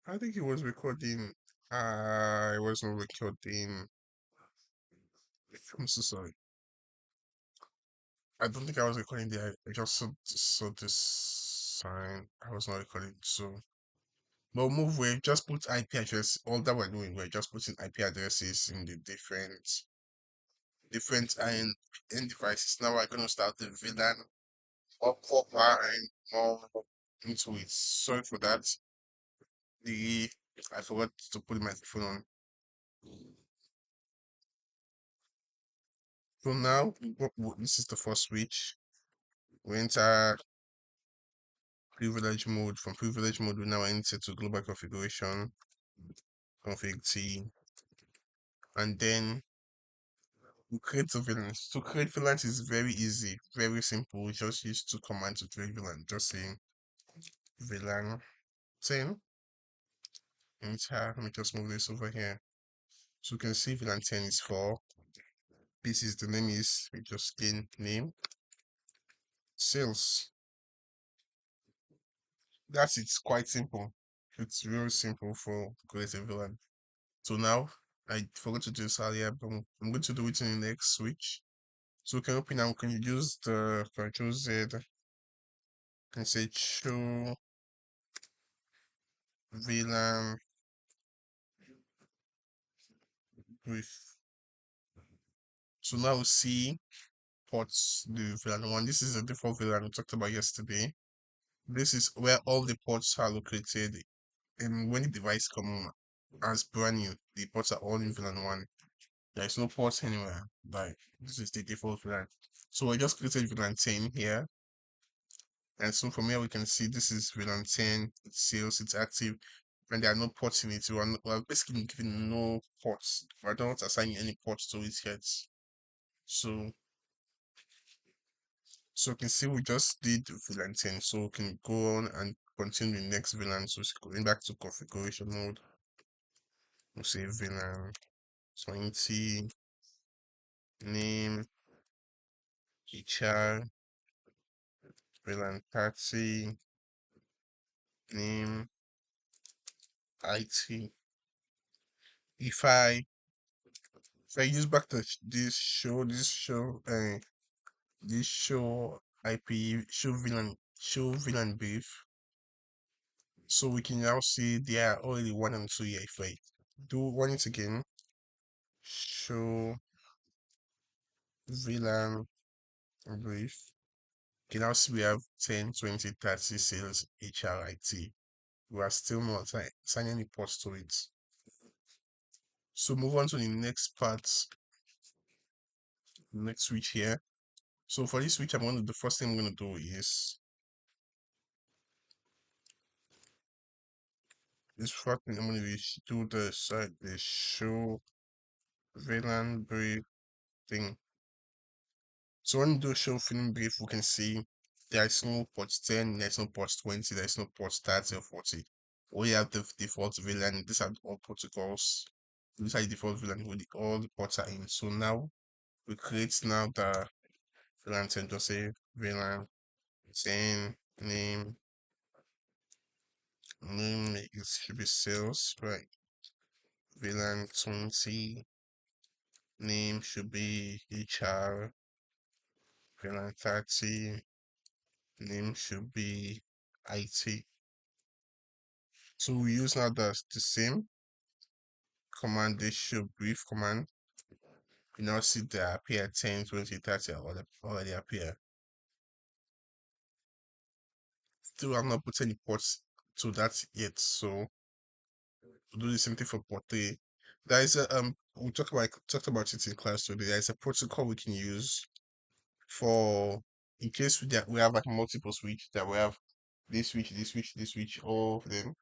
I think he was recording. I was not recording. I'm so sorry. I don't think I was recording there. I just saw this sign. I was not recording. So, but move. We just put IP address. All that we're doing, we're just putting IP addresses in the different end devices. Now we're gonna start the VLAN or proper and more into it. Sorry for that. The I forgot to put the microphone on. So now this is the first switch. We enter privilege mode. From privilege mode, we now enter to global configuration, config T, and then we create a VLAN. To create VLAN is very easy, very simple. We just use two commands to create VLAN. Just saying VLAN 10, enter. Let me just move this over here. So you can see VLAN 10 is for this is the name is we just gain name sales. That's it's quite simple. It's very simple for creating VLAN. So now I forgot to do this earlier, but I'm going to do it in the next switch. So we can open and we can use the Control Z and say show VLAN with. So now we see ports the VLAN one. This is a default VLAN we talked about yesterday. This is where all the ports are located. And when the device come as brand new, the ports are all in VLAN one. There is no ports anywhere. Like this is the default VLAN. So I just created VLAN 10 here. And so from here we can see this is VLAN 10, it's sales, it's active, and there are no ports in it. We're basically giving no ports. We're not assigning any ports to it yet. So so you can see we just did VLAN 10. So we can go on and continue the next VLAN. So it's going back to configuration mode. We'll say VLAN 20, name, HR, VLAN 30, name, IT. If I if I use back to this show IP show VLAN brief, so we can now see there are already one and two here. If I do one it again, show VLAN brief, you can now see we have 10, 20, 30 sales HRIT. We are still not assigning any ports to it. So move on to the next part, next switch here. So for this switch, the first thing I'm gonna do is this first thing I'm gonna do the show VLAN brief thing. So when you do show film brief, we can see there is no port 10, there's no port 20, there's no port 30 or 40. We have the default VLAN. These are all protocols. These are the default VLAN with all the ports are in. So now we create now the VLAN 10, just say VLAN 10 name it should be sales, right? VLAN 20 name should be HR. VLAN 30 name should be IT. So we use now the same command, this show brief command. You now see the appear 10, 20, 30 already appear. Still have not put any ports to that yet, so we'll do the same thing for port 3. There is a we talked about it in class today. There is a protocol we can use for in case we have like multiple switch that we have this switch, this switch, this switch, all of them,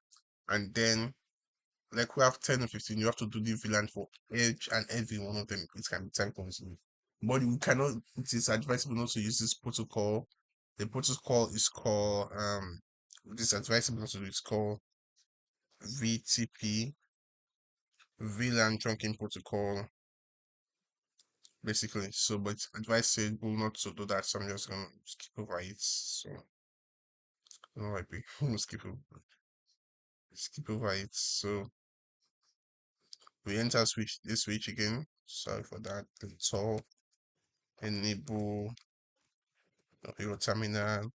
and then like we have 10 or 15, you have to do the VLAN for each and every one of them. It can be time consuming. But we cannot, it is advisable not to use this protocol. The protocol is called, it is advisable not to do, it's called VTP, VLAN trunking protocol, basically. So, but it's advisable not to do that. So I'm just going to skip over it. So, no, I skip over. skip over it. So we enter switch again. Sorry for that. Install, enable your terminal,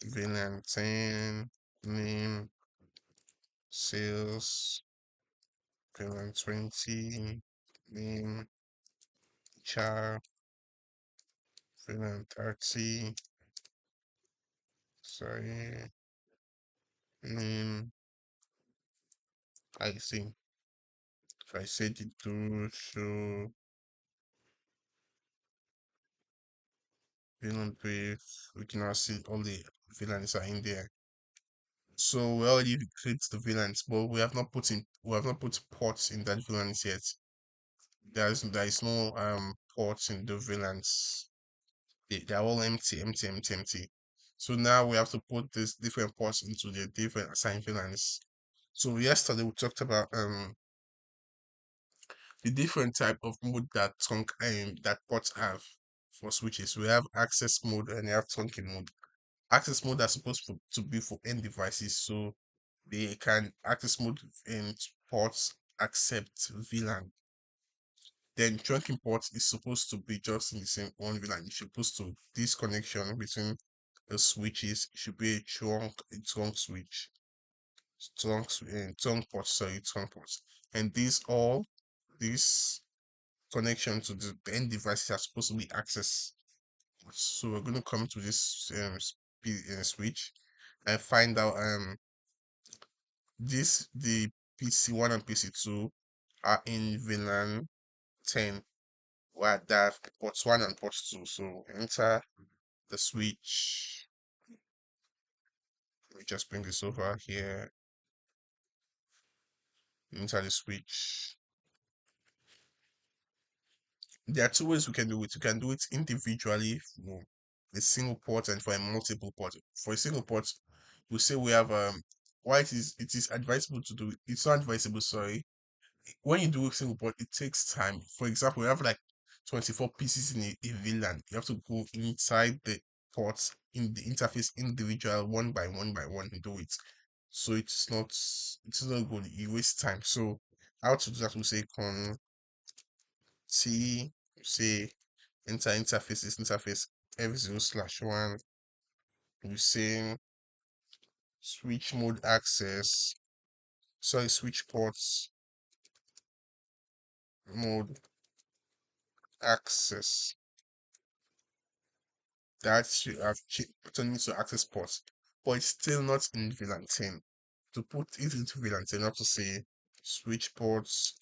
VLAN 10, name, sales, VLAN 20, name, char, VLAN 30, sorry, name, I think. If I set it to show VLAN brief, we can now see all the VLANs are in there. So we already created the VLANs, but we have not put ports in that VLANs yet. There is no ports in the VLANs. They're all empty, empty, empty, empty. So now we have to put these different ports into the different assigned VLANs. So yesterday we talked about the different type of mode that that ports have for switches. We have access mode and we have trunking mode. Access mode are supposed to be for end devices, so they can access mode and ports accept VLAN. Then trunking port is supposed to be just in the same one VLAN. It's supposed to this connection between the switches should be a trunk switch, trunk port, sorry, trunk port. And these connection to the end devices are supposed to be access. So we're going to come to this switch and find out the PC1 and PC2 are in VLAN 10, while that ports 1 and ports 2. So enter the switch. Let me just bring this over here. Enter the switch. There are two ways we can do it. You can do it individually for a single port and for a multiple port. For a single port, we say we have why it is advisable to do it. It's not advisable, sorry. When you do a single port, it takes time. For example, we have like 24 pieces in a VLAN. You have to go inside the ports in the interface individual one by one and do it. So it's not good. You waste time. So how to do that? We say T say enter interface F0/1. We say switch mode access. Sorry, switch ports mode access. That you have turning to access ports, but it's still not in VLAN 10. To put it into VLAN 10, you have to say switch ports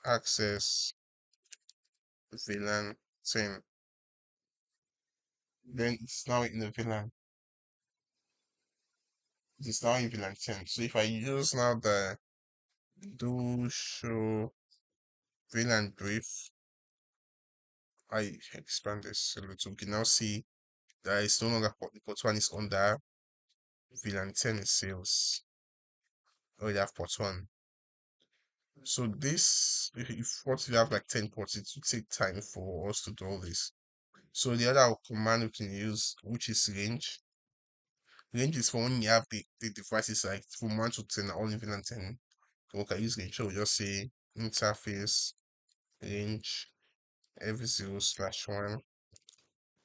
access VLAN 10. Then it's now in the VLAN. It's now in VLAN 10. So if I use now the do show VLAN brief, I expand this a little. We can now see that it's no longer port 1 is under VLAN 10 is sales. Already have port 1. So this, if what you have like 10 ports, it will take time for us to do all this. So the other command we can use, which is range. Range is for when you have the devices like from 1 to 10, all in VLAN 10. So we can use range. So we just say interface range F0/1,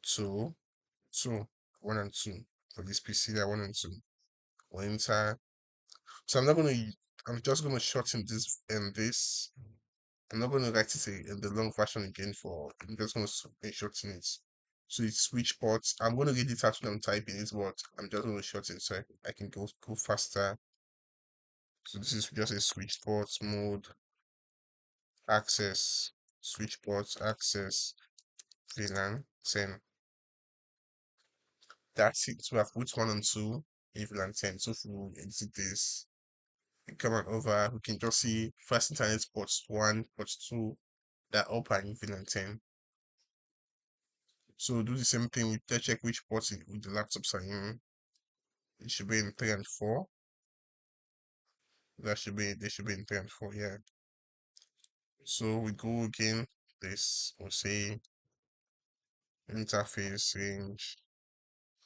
2, 2, 1 and 2. For this PC, there 1 and 2. We'll enter. So I'm just gonna shorten this. I'm not going to write it in the long version again I'm just going to shorten it. So it's switch ports. I'm going to read it out when I'm typing it, but I'm just going to shorten it so I can go faster. So this is just a switch ports mode access, switch ports access, VLAN 10. That's it. So I've put 1 and 2 in VLAN 10. So if we exit this, we come on over, we can just see first internet ports 1, ports 2 that open in VLAN 10. So do the same thing with let's check which ports with the laptops are in. It should be in 3 and 4. They should be in 3 and 4, yeah. So we go again. This we'll say interface range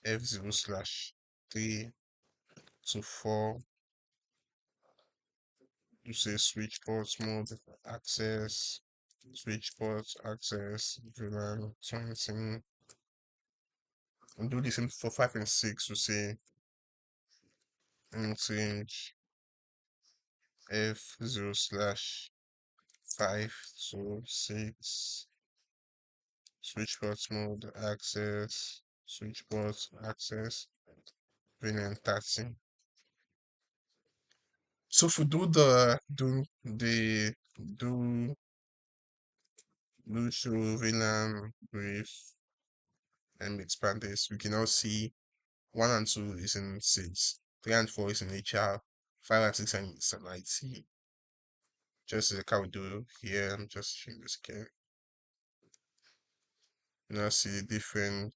F0 slash 3 to 4. You say switch ports mode access, switch ports access, VLAN 20. And do the same for 5 and 6. You say range F0 slash 5 to 6. Switch ports mode access, switch ports access, VLAN 30. So if we do show VLAN with and expand this, we can now see 1 and 2 is in 6, 3 and 4 is in HR, 5 and 6 and is in IT. Just like how we do here, I'm just showing this again. You now see the different,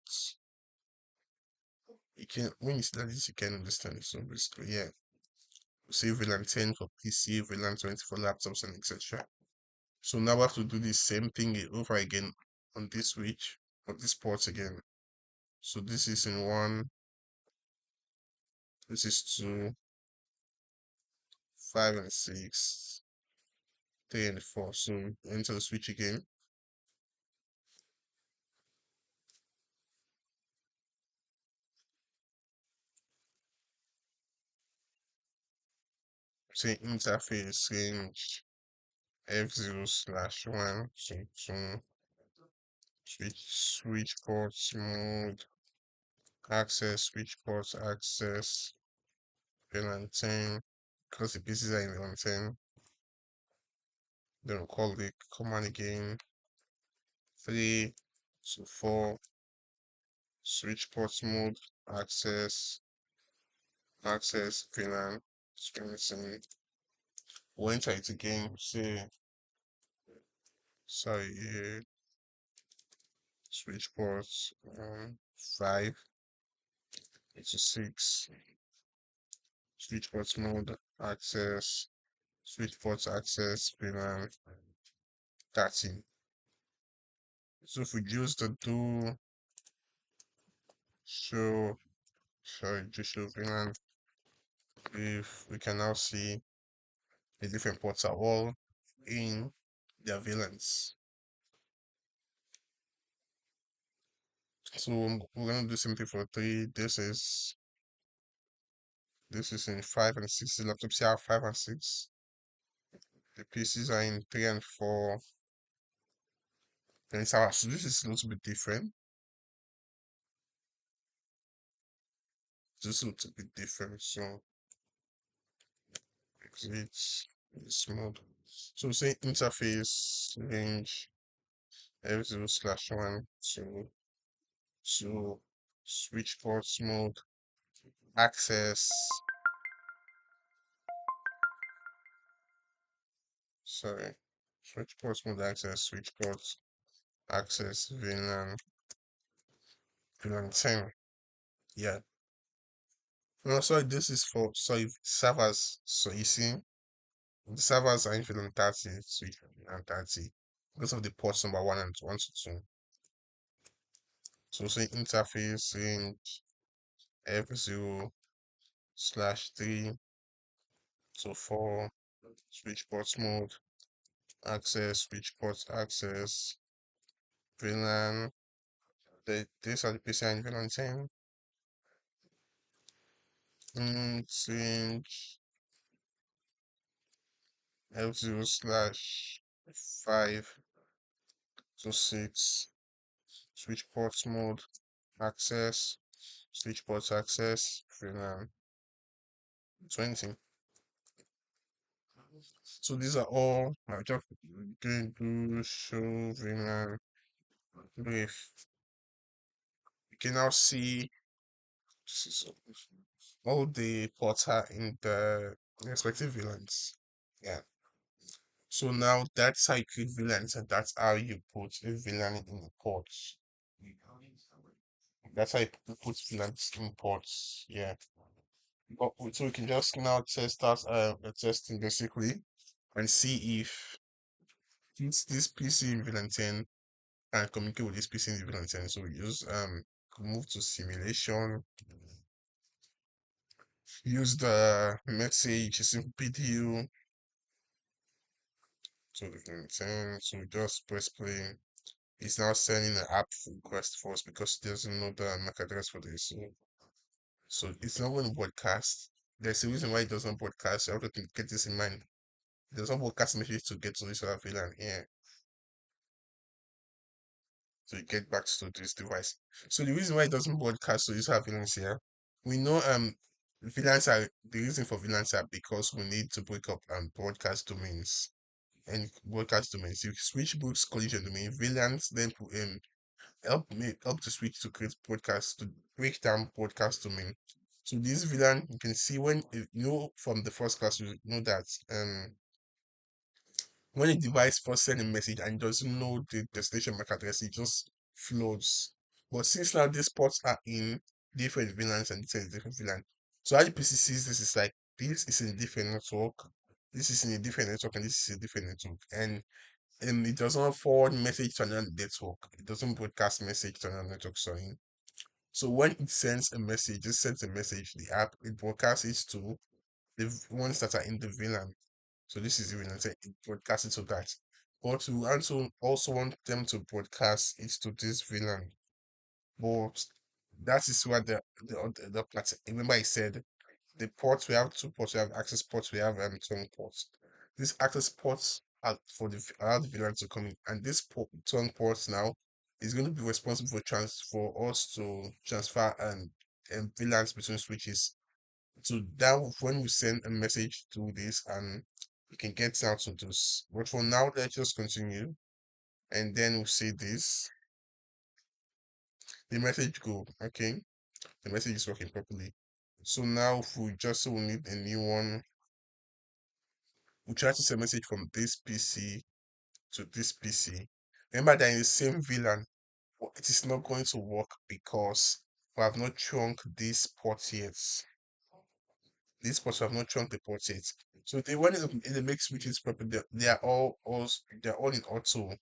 you can, when you see that this, you can understand it. So basically, yeah, we see VLAN 10 for PC, VLAN 20 for laptops, and etc. So now we have to do the same thing over again on this switch, on this port again. So this is in 1, this is 2, 5 and 6, 3 and 4. So enter the switch again. Say interface range F0 slash 1, so switch ports mode access, switch ports access, VLAN 10, because the pieces are in VLAN 10. Then we'll call the command again 3 to 4, switch ports mode access, VLAN 20. We'll enter it again, say, sorry, switch ports 5 to 6, switch ports mode access, switch ports access, VLAN 30. So if we use the do show, sorry, just show VLAN, if we can now see the different ports are all in their VLANs. So we're gonna do the same thing for 3. This is in 5 and 6. The laptops here are 5 and 6. The PCs are in 3 and 4. And it's our, so this is a little bit different. This looks a bit different. So exit this mode. So say interface range F0 slash 1 to switch ports mode access, sorry, switch ports mode access, switch ports access, VLAN 10. Yeah. No, sorry, this is for, sorry, servers. So you see, the servers are in VLAN 30, switch VLAN 30 because of the ports number 1 and 1 to 2. So say interface range F0 slash 3 to 4, switch ports mode access, switch ports access, VLAN. These are the PCI and VLAN 10. Change F0 slash 5 to 6, switch ports mode access, switch ports access, VLAN 20. So these are all I'm just going to show VLAN brief. You can now see this is all the ports are in the respective VLANs. Yeah. So now that's how you create VLANs and that's how you put a VLAN in the ports. That's how you put VLANs in ports. Yeah. So we can just now test out testing basically and see if this PC in VLAN 10 and communicate with this PC in different sense. So we use move to simulation, use the message video to different sense. So we just press play. It's now sending an app request for us because it doesn't know the MAC address for this. So it's not going to broadcast. There's a reason why it doesn't broadcast. You have to get this in mind. It doesn't broadcast message to get to this other VLAN here. So you get back to this device. So the reason why it doesn't broadcast to this other VLANs here, we know VLANs are the reason for VLANs are because we need to break up broadcast domains and broadcast domains. If switch books collision domain, VLANs then help to switch to create broadcast to break down broadcast domain. So this VLAN you can see when from the first class you know that when a device first send a message and doesn't know the destination MAC address, it just floats. But since now these ports are in different VLANs and this is different VLAN, so how the PC sees this is like this is in a different network, this is in a different network, and this is a different network, and it does not forward message to another network. It doesn't broadcast message to another network. Sorry. So when it sends a message, it sends a message. The app it broadcasts it to ones that are in the VLAN. So this is the VLAN. So it broadcasts it to that. But we also want them to broadcast it to this VLAN. But that is what the platform. Remember, I said the ports we have two ports. We have access ports. We have tongue ports. These access ports are for allow the VLAN to come in, and this tongue ports now is going to be responsible for us to transfer and VLANs between switches. So that when we send a message to this, and we can get out to this. But for now, let's just continue, and then we'll see this. The message go okay. The message is working properly. So now, if we just so we need a new one, we try to send message from this PC to this PC. Remember that in the same VLAN, but it is not going to work because we have not chunk this port yet. These ports have not chunked the ports yet. So they when it makes switches proper, they are they're all in auto.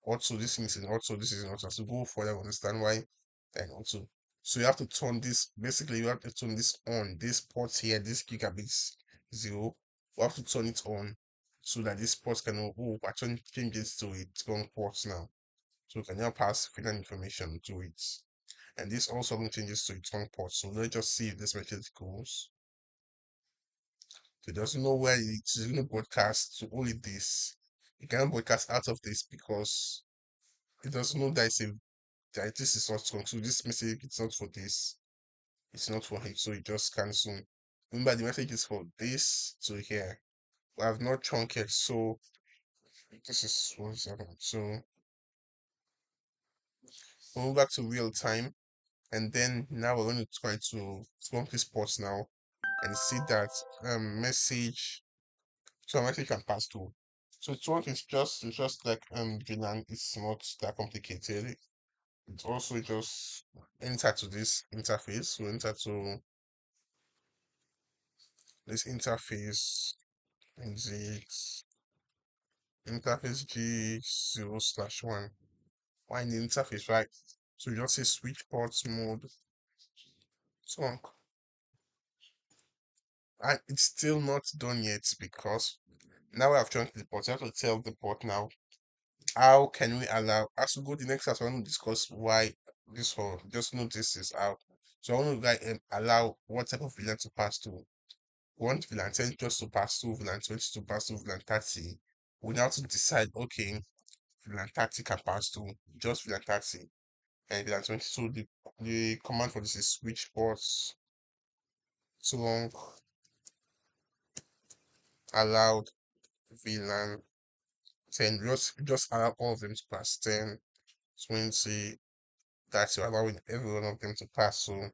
Auto, this thing is in auto, this is in auto. So go further, understand why they're in auto. So you have to turn this, basically you have to turn this on. This port here, this gigabits zero, you have to turn it on so that this port can know, oh, I change this to its own ports now. So we can now pass final information to it. And this also changes to its own port. So let's just see if this message goes. So it doesn't know where it's going to broadcast to only this. It cannot broadcast out of this because it doesn't know that this is not strong. So this message it's not for this. It's not for him. So it just cancel. Remember the message is for this to here. We have not chunked it. So this is what's happening. So we'll move back to real time. And then now we're going to try to swamp this port now and see that message. So a message can pass through. So trunk is just like VLAN. It's not that complicated. It's also just enter to this interface. So enter to this interface exit interface G0/1. Why in the interface, right? So you just say switch ports mode trunk. And it's still not done yet because now I have chunked the port. You have to tell the port now how can we allow as we go the next class I want to discuss why this whole just notice is out. So I want to like allow what type of VLAN to pass through. We want VLAN 10 just to pass through, VLAN 20 to pass through, VLAN 30. We now to decide okay, VLAN 30 can pass through, just VLAN 30 and VLAN 20. So the command for this is switch ports to long allowed VLAN 10. Just allow all of them to pass 10, 20, that you're allowing every one of them to pass. So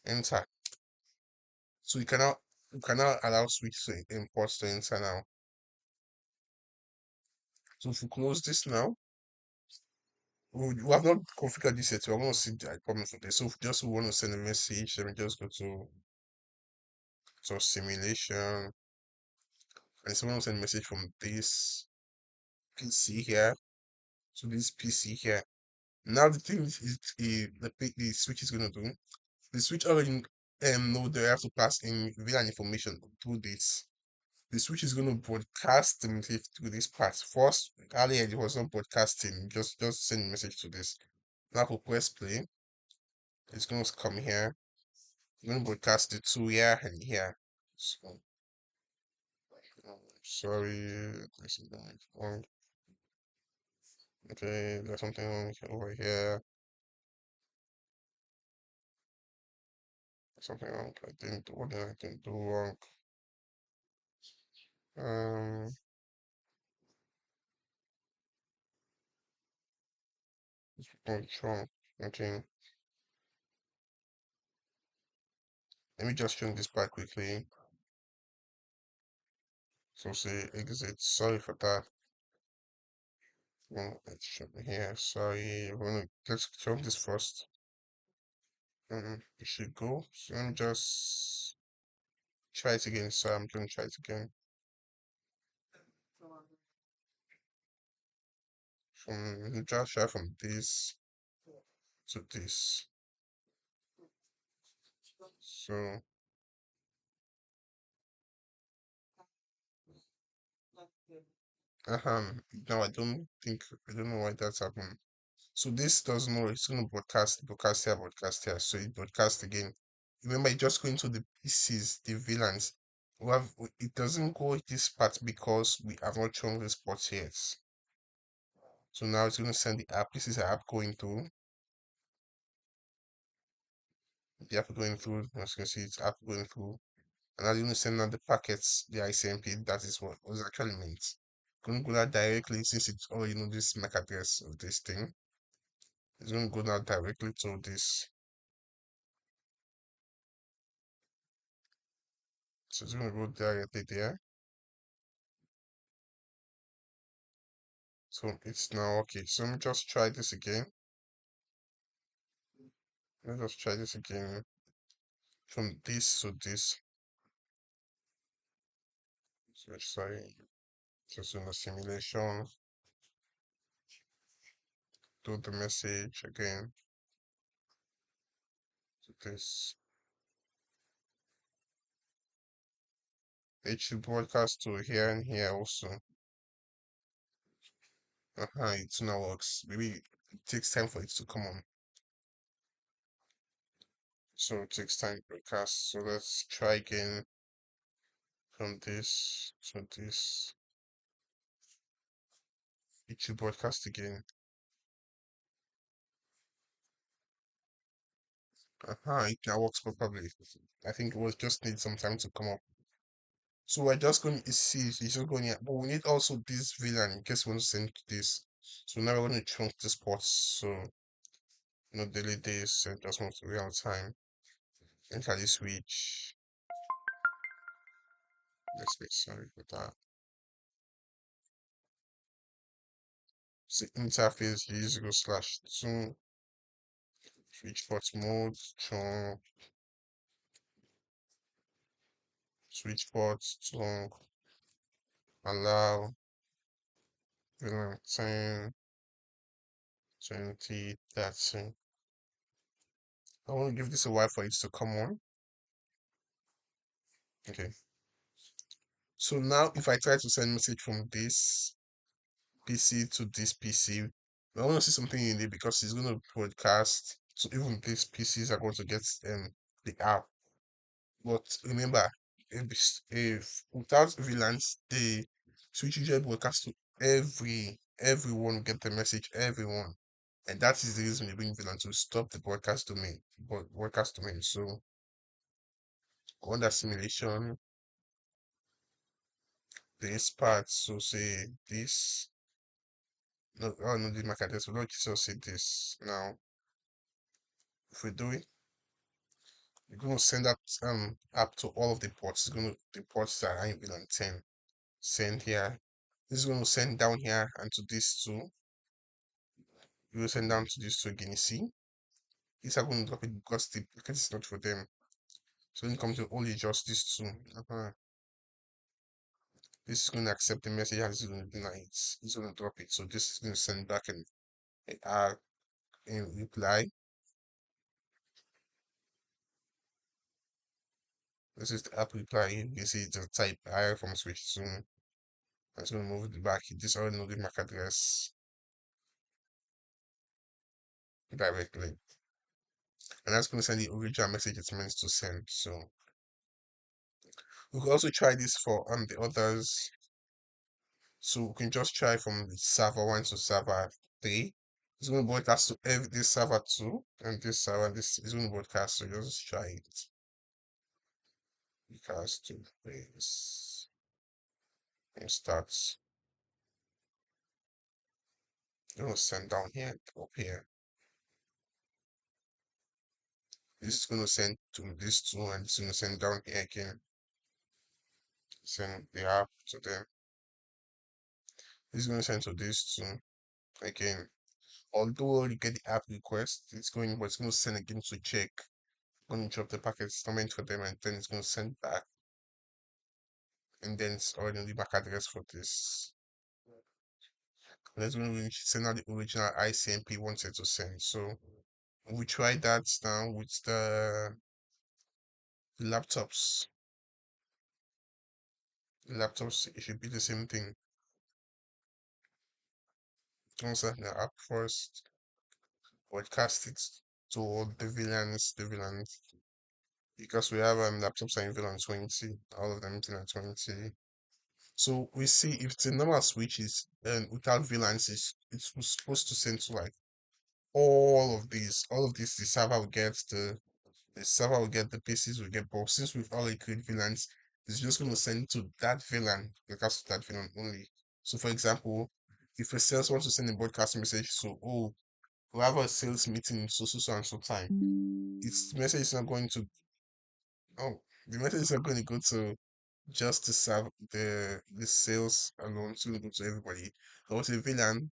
enter. So you cannot allow switch to import to enter now. So if you close this now, we have not configured this yet. We are going to see the problem for this. So if just we want to send a message, let me just go to simulation. And so we want to send a message from this PC here. to this PC here. Now the thing is, the switch is gonna do. The switch already know they have to pass in VLAN information through this. The switch is gonna broadcast the message to this part. First, earlier it was not broadcasting, just send message to this. Now we press play, it's gonna come here. It's gonna broadcast it to here and here. So, sorry, this is wrong. Okay, there's something wrong over here. Something wrong. I didn't do what did I didn't do wrong. Um, what's wrong? Okay, let me just change this back quickly. So say exit. Sorry for that. Let's show me here. Sorry, let's show this first. It should go. So let me just try it again. So I'm gonna try it again. Just try from this to this. So now I don't know why that's happened. So this does know it's gonna broadcast here. So it broadcasts again. Remember, it just going to the PCs, the VLANs. It doesn't go this part because we have not shown this port yet. So now it's gonna send the app. This is the app going through. The app going through. As you can see, it's app going through. And now you're gonna send out the packets, the ICMP. That is what was actually meant. Gonna go out directly since it's already know this MAC address of this thing. It's gonna go now directly to this. So it's gonna go directly there. So it's now okay. So let me just try this again. Let's just try this again from this to this. So sorry, just in the simulation, do the message again to this. It should broadcast to here and here also. It now works. Maybe it takes time for it to come on. So it takes time to broadcast. So let's try again from this to this. It should broadcast again. It now works properly. I think it was just need some time to come up. So we're just going to see, it's just going here, but we need also this VLAN in case we want to send this. So now we're going to chunk this port. So, delete this and just move to real time. Enter the switch. Let's be sorry for that. So interface, you use go slash 2, switch port mode, chunk, switch port, chunk, allow, VLAN 10, 20, 30. I want to give this a while for it to come on. Okay. So now if I try to send message from this PC to this PC, I want to see something unique because it's going to broadcast. So even these PCs are going to get the app. But remember, if without VLANs, the switch usually broadcast to everyone get the message, everyone. And that is the reason we bring VLAN to stop the broadcast domain. So on that simulation, this part, so say this. No, oh no, the market address. We're not just say this now. If we do it, we're gonna send that app to all of the ports. It's gonna the ports that are in VLAN 10. Send here. This is gonna send down here and to this too. You will send down to this two again. You see? These are going to drop it because the packet is not for them. So when it comes to only just these two. This is going to accept the message and it's going to deny it. It's going to drop it. So this is going to send back uh, in reply. This is the app reply. You can see just type I from switch soon. It's going to move it back. This already know the MAC address directly. And that's going to send the original message it's meant to send. So we could also try this for the others. So we can just try from the server 1 to server 3. It's going to broadcast to every this server 2 and this server. This is going to broadcast. So just try it. Broadcast to this and starts. Going to send down here, up here. This is going to send to this two, and it's going to send down here again. Send the app to them. This is going to send to this two again. Although you get the app request, but it's going to send again to check. Going to drop the packet comment for them, and then it's going to send back, and then it's already the back address for this. And it's going to send out the original ICMP wanted to send. So we tried that now with the laptops. The laptops, it should be the same thing. Also, the app first, broadcast it to the villains, because we have laptops are in VLAN 20, all of them in VLAN 20. So we see if the normal switch is without VLANs, it's supposed to send to like all of this, the server will get the PCs will get, but since we've already created VLANs, it's just going to send to that VLAN, because to that VLAN only. So for example, if a sales wants to send a broadcast message, so oh, we have a sales meeting so and so time. It's message is not going to oh the message is not going to go to just to serve the sales alone. It's going to go to everybody. Or a VLAN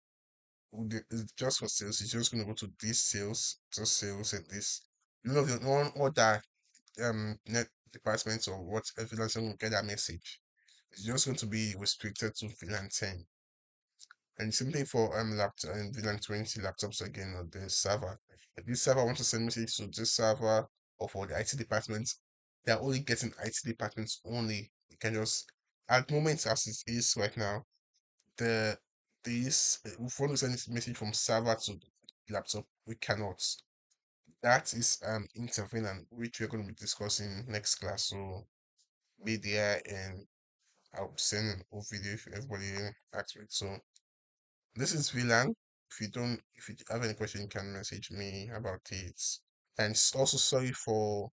it's just for sales. It's just going to go to this sales and this. None of the no other net departments or what VLANs are going to get that message. It's just going to be restricted to VLAN 10. And same thing for laptop and VLAN 20 laptops again on the server. If this server wants to send message to this server or for the IT department, they're only getting IT departments only. You can just at moment as it is right now, the this if we want to send this message from server to laptop, we cannot. That is intervenant, which we're going to be discussing next class. So be there and I'll send a video if everybody asks me. So this is VLAN. If you have any question, you can message me about it. And also sorry for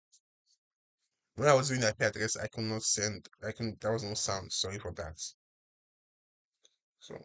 when I was doing IP address, I could not send, I couldn't, there was no sound. Sorry for that. So.